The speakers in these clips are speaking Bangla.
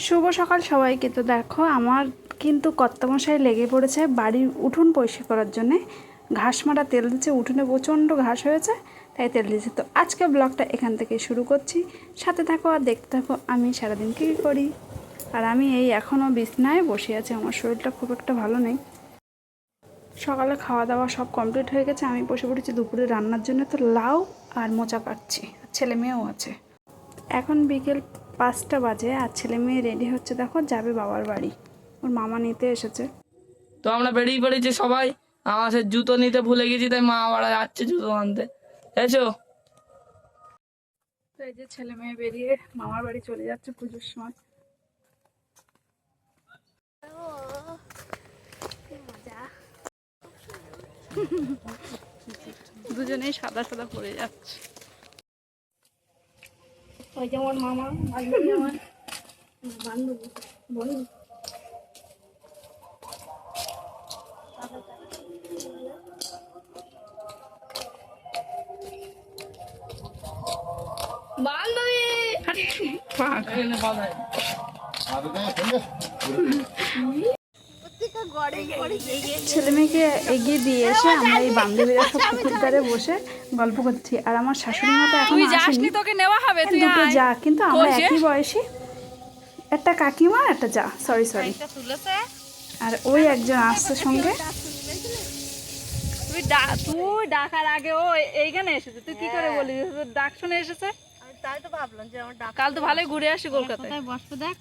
শুভ সকাল সবাইকে। তো দেখো আমার কিন্তু কর্তামশাই লেগে পড়েছে বাড়ির উঠোন পরিষ্কার করার জন্যে। ঘাস মারা তেল দিচ্ছে, উঠোনে প্রচণ্ড ঘাস হয়েছে তাই তেল দিচ্ছে। তো আজকে ব্লগটা এখান থেকে শুরু করছি, সাথে থাকো আর দেখতে থাকো আমি সারাদিন কী করি। আর আমি এই এখনও বিছনায় বসে আছি, আমার শরীরটা খুব একটা ভালো নেই। সকালে খাওয়া দাওয়া সব কমপ্লিট হয়ে গেছে, আমি বসে পড়েছি দুপুরে রান্নার জন্য। তো লাউ আর মোচা কাটছি, ছেলে মেয়েও আছে। এখন বিকেল 5টা বাজে আর ছেলে মেয়ে রেডি হচ্ছে, দেখো যাবে বাবার বাড়ি, ওর মামা নিতে এসেছে। তো আমরা বেরিয়ে পড়েছি সবাই। আমার সে জুতো নিতে ভুলে গেছি, তাই মা বাড়া যাচ্ছে জুতো আনতে। এসো। তো এই যে ছেলে মেয়ে বেরিয়ে মামার বাড়ি চলে যাচ্ছে পুজোর সময়। দুজনেই সাদা সাদা পড়ে যাচ্ছে। ওই যেমন মামা বান্ধবী, আমার বান্ধবী বন্ধু। বান্ধবী ছেলে মেয়েকে এগিয়ে দিয়ে এসে আমরা এই বান্ধবীরা সব পুকুর ধারে বসে গল্প করছি। আর আমার শাশুড়ি মা তো এখন আসেনি, তোকে নেওয়া হবে, দুটো যা, কিন্তু আমরা একই বয়সী, একটা কাকিমা একটা যা, সরি। আর ওই একজন আসছে সঙ্গে। তুই ডাকার আগে ও এইখানে এসেছে, তুই কি করে বলি ডাক শুনে এসেছে? তাই তো ভাবলাম যে আমার ডাক কাল তো ভালোই ঘুরে আসি কলকাতায়। বসবো দেখ।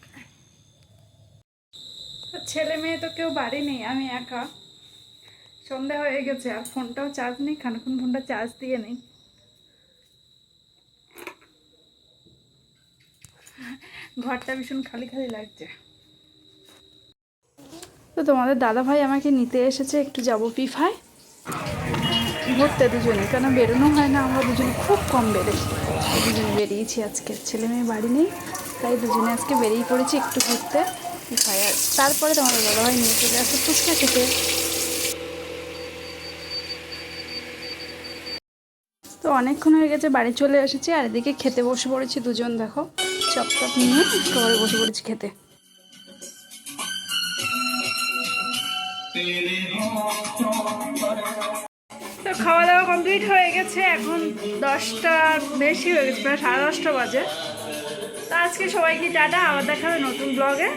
ছেলে মেয়ে তো কেউ বাড়ি নেই, আমি একা। সন্ধ্যা হয়ে গেছে আর ফোনটাও চার্জ নেই, খানিক্ষণ ফোনটা চার্জ দিয়ে নেই। ঘরটা ভীষণ খালি খালি লাগছে। তো তোমাদের দাদা ভাই আমাকে নিতে এসেছে, একটু যাবো পিফায় ঘুরতে দুজনে, কেন বেরোনো হয় না, আমরা দুজনে খুব কম বেরোই। দুজনে বেরিয়েছি আজকে, ছেলে মেয়ে বাড়ি নেই তাই দুজনে আজকে বেরিয়ে পড়েছি একটু ঘুরতে পিফায়। আর তারপরে তোমাদের দাদা ভাই নিয়ে চলে আসে ফুচকা খেতে। তো অনেকক্ষণ হয়ে গেছে, বাড়ি চলে এসেছি আর এদিকে খেতে বসে পড়েছি দুজন, দেখো চপ টপ নিয়ে সবাই বসে পড়েছি খেতে। তো খাওয়া দাওয়া কমপ্লিট হয়ে গেছে, এখন 10টার বেশি হয়ে গেছে, প্রায় 10:30 বাজে। তো আজকে সবাইকে টাটা, আবার দেখা হবে নতুন ব্লগে।